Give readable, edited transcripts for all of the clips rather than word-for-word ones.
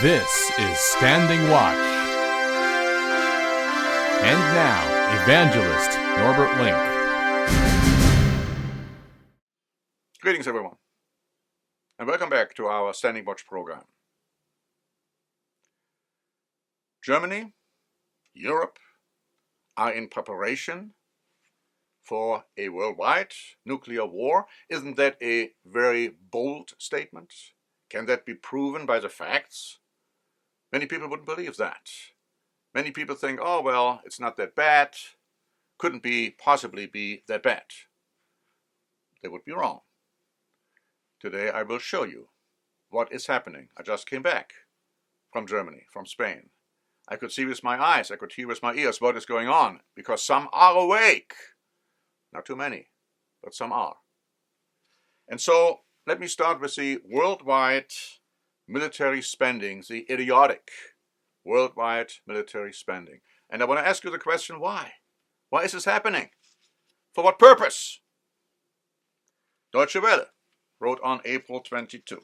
This is Standing Watch. And now, Evangelist Norbert Link. Greetings, everyone, and welcome back to our Standing Watch program. Germany, Europe are in preparation for a worldwide nuclear war. Isn't that a very bold statement? Can that be proven by the facts? Many people wouldn't believe that. Many people think, oh, well, it's not that bad. Couldn't possibly be that bad. They would be wrong. Today I will show you what is happening. I just came back from Germany, from Spain. I could see with my eyes, I could hear with my ears what is going on, because some are awake. Not too many, but some are. And so let me start with the worldwide military spending, the idiotic worldwide military spending. And I want to ask you the question, why? Why is this happening? For what purpose? Deutsche Welle wrote on April 22.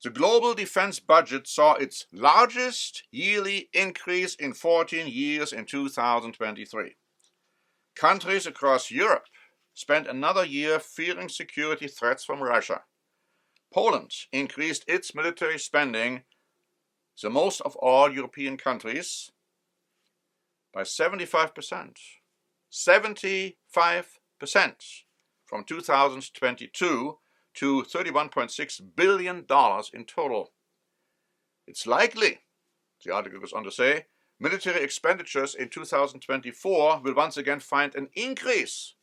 The global defense budget saw its largest yearly increase in 14 years in 2023. Countries across Europe spent another year fearing security threats from Russia. Poland increased its military spending, the most of all European countries, by 75%. 75% from 2022 to $31.6 billion in total. It's likely, the article goes on to say, military expenditures in 2024 will once again find an increase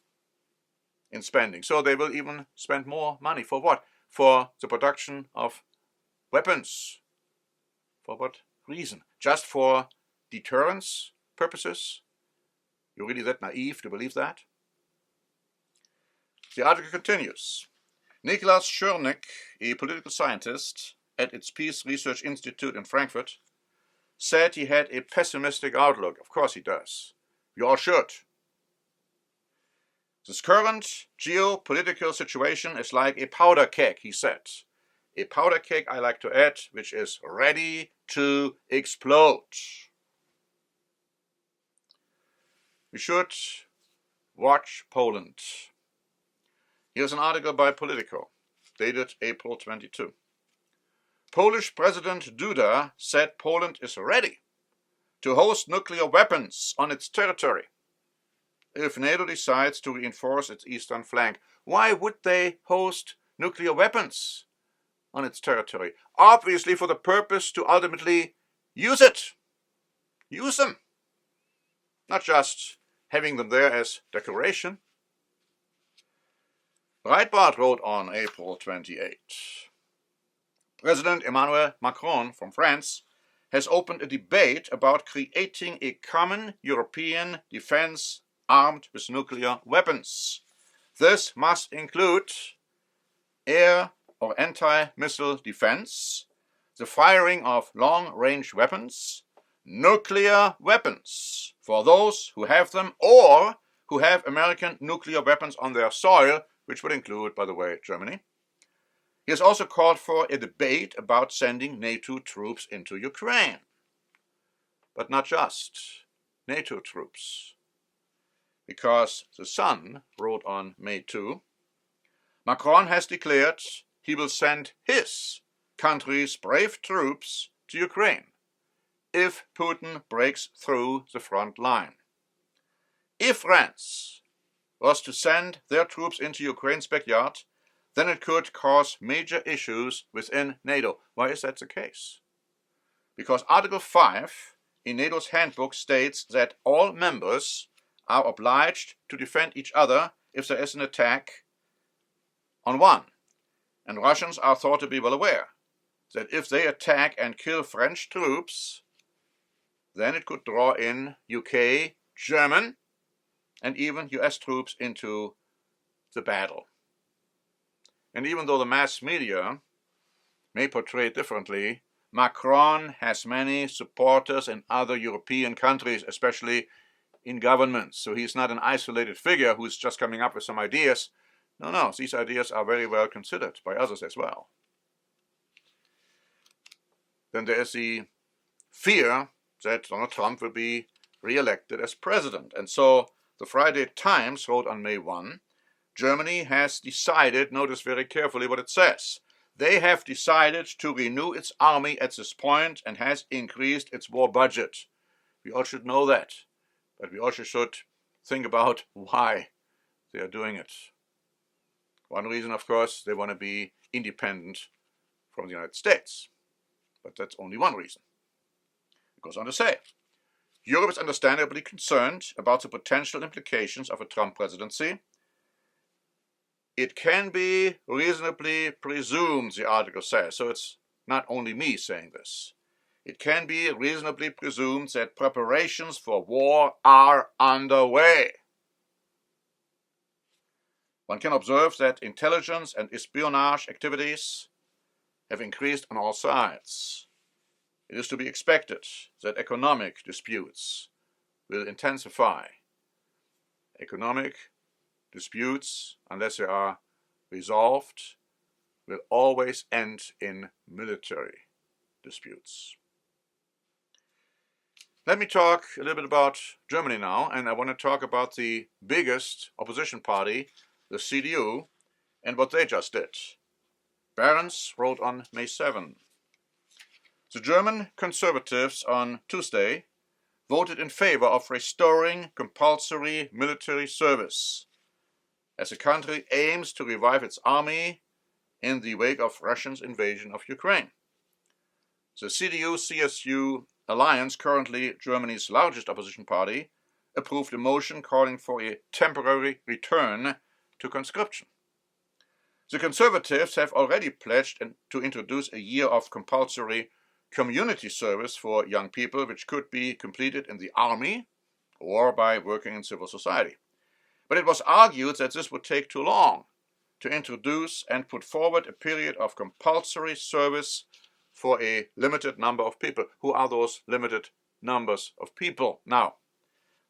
in spending. So they will even spend more money. For what? For the production of weapons. For what reason? Just for deterrence purposes? You're really that naive to believe that? The article continues. Niklas Schörnick, a political scientist at its Peace Research Institute in Frankfurt, said he had a pessimistic outlook. Of course he does. We all should. This current geopolitical situation is like a powder keg, he said. A powder keg, I like to add, which is ready to explode. We should watch Poland. Here's an article by Politico, dated April 22. Polish President Duda said Poland is ready to host nuclear weapons on its territory if NATO decides to reinforce its eastern flank. Why would they host nuclear weapons on its territory? Obviously for the purpose to ultimately use it. Use them. Not just having them there as decoration. Breitbart wrote on April 28. President Emmanuel Macron from France has opened a debate about creating a common European defense armed with nuclear weapons. This must include air or anti-missile defense, the firing of long-range weapons, nuclear weapons for those who have them or who have American nuclear weapons on their soil, which would include, by the way, Germany. He has also called for a debate about sending NATO troops into Ukraine. But not just NATO troops. Because The Sun wrote on May 2, Macron has declared he will send his country's brave troops to Ukraine if Putin breaks through the front line. If France was to send their troops into Ukraine's backyard, then it could cause major issues within NATO. Why is that the case? Because Article 5 in NATO's handbook states that all members are obliged to defend each other if there is an attack on one. And Russians are thought to be well aware that if they attack and kill French troops, then it could draw in UK, German, and even US troops into the battle. And even though the mass media may portray it differently, Macron has many supporters in other European countries, especially in governments. So he's not an isolated figure who's just coming up with some ideas. No, these ideas are very well considered by others as well. then there is the fear that Donald Trump will be re-elected as president. And so the Friday Times wrote on May 1, Germany has decided, notice very carefully what it says, they have decided to renew its army at this point and has increased its war budget. We all should know that, but we also should think about why they are doing it. One reason, of course, they want to be independent from the United States. But that's only one reason. It goes on to say, Europe is understandably concerned about the potential implications of a Trump presidency. It can be reasonably presumed, the article says, so it's not only me saying this. It can be reasonably presumed that preparations for war are underway. One can observe that intelligence and espionage activities have increased on all sides. It is to be expected that economic disputes will intensify. Economic disputes, unless they are resolved, will always end in military disputes. Let me talk a little bit about Germany now, and I want to talk about the biggest opposition party, the CDU, and what they just did. Barron's wrote on May 7. The German conservatives on Tuesday voted in favor of restoring compulsory military service as the country aims to revive its army in the wake of Russia's invasion of Ukraine. The CDU-CSU alliance, currently Germany's largest opposition party, approved a motion calling for a temporary return to conscription. The Conservatives have already pledged to introduce a year of compulsory community service for young people, which could be completed in the army or by working in civil society. But it was argued that this would take too long to introduce and put forward a period of compulsory service for a limited number of people. Who are those limited numbers of people? Now,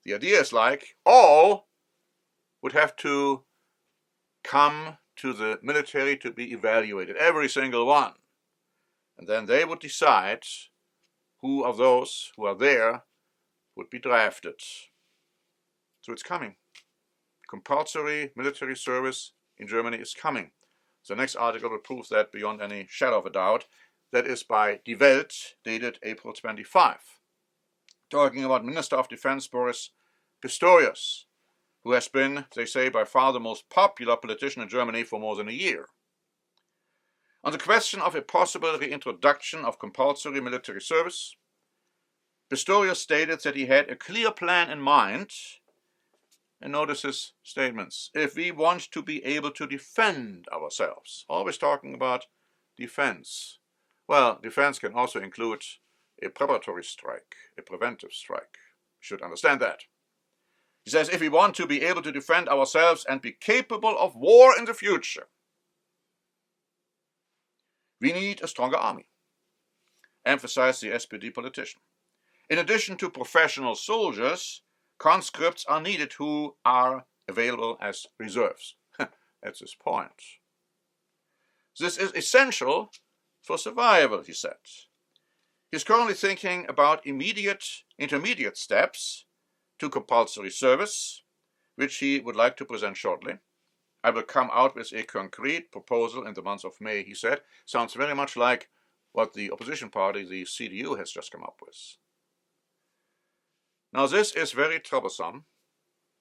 the idea is like all would have to come to the military to be evaluated, every single one. And then they would decide who of those who are there would be drafted. So it's coming. Compulsory military service in Germany is coming. The next article will prove that beyond any shadow of a doubt. That is by Die Welt, dated April 25. Talking about Minister of Defense Boris Pistorius, who has been, they say, by far the most popular politician in Germany for more than a year. On the question of a possible reintroduction of compulsory military service, Pistorius stated that he had a clear plan in mind, and notice his statements. If we want to be able to defend ourselves, always talking about defense. Well, defense can also include a preparatory strike, a preventive strike. You should understand that. He says, if we want to be able to defend ourselves and be capable of war in the future, we need a stronger army, emphasized the SPD politician. In addition to professional soldiers, conscripts are needed who are available as reserves. That's his point. This is essential for survival, he said. He's currently thinking about intermediate steps to compulsory service, which he would like to present shortly. I will come out with a concrete proposal in the month of May, he said. Sounds very much like what the opposition party, the CDU, has just come up with. Now this is very troublesome.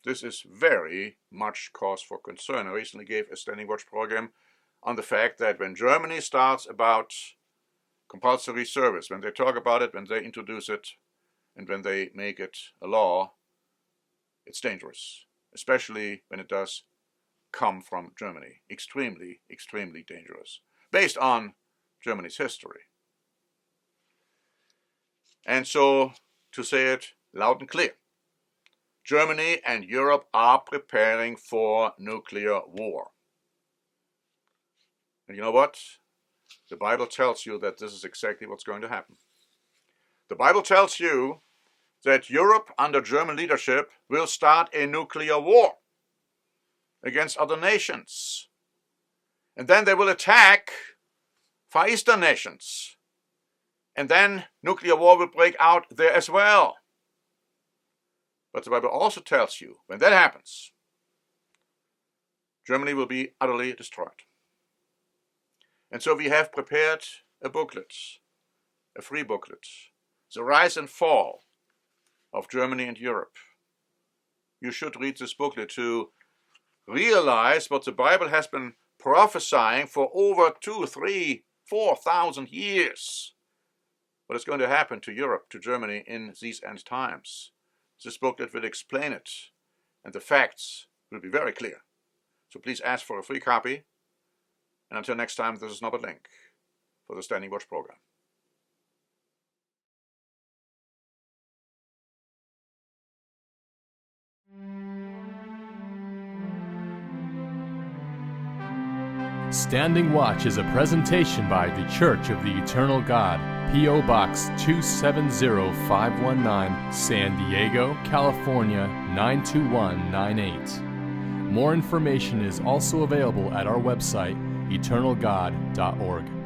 This is very much cause for concern. I recently gave a standing watch program on the fact that when Germany starts about compulsory service, when they talk about it, when they introduce it, and when they make it a law, it's dangerous, especially when it does come from Germany. Extremely, extremely dangerous, based on Germany's history. And so, to say it loud and clear, Germany and Europe are preparing for nuclear war. And you know what? The Bible tells you that this is exactly what's going to happen. The Bible tells you that Europe under German leadership will start a nuclear war against other nations. And then they will attack Far Eastern nations. and then nuclear war will break out there as well. But the Bible also tells you, when that happens, Germany will be utterly destroyed. And so we have prepared a booklet, a free booklet, The Rise and Fall of Germany and Europe. You should read this booklet to realize what the Bible has been prophesying for over 2,000, 3,000, 4,000 years. What is going to happen to Europe, to Germany in these end times. This booklet will explain it, and the facts will be very clear. So please ask for a free copy. And until next time, this is Norbert Link for the Standing Watch program. Standing Watch is a presentation by The Church of the Eternal God, P.O. Box 270519, San Diego, California 92198. More information is also available at our website, eternalgod.org.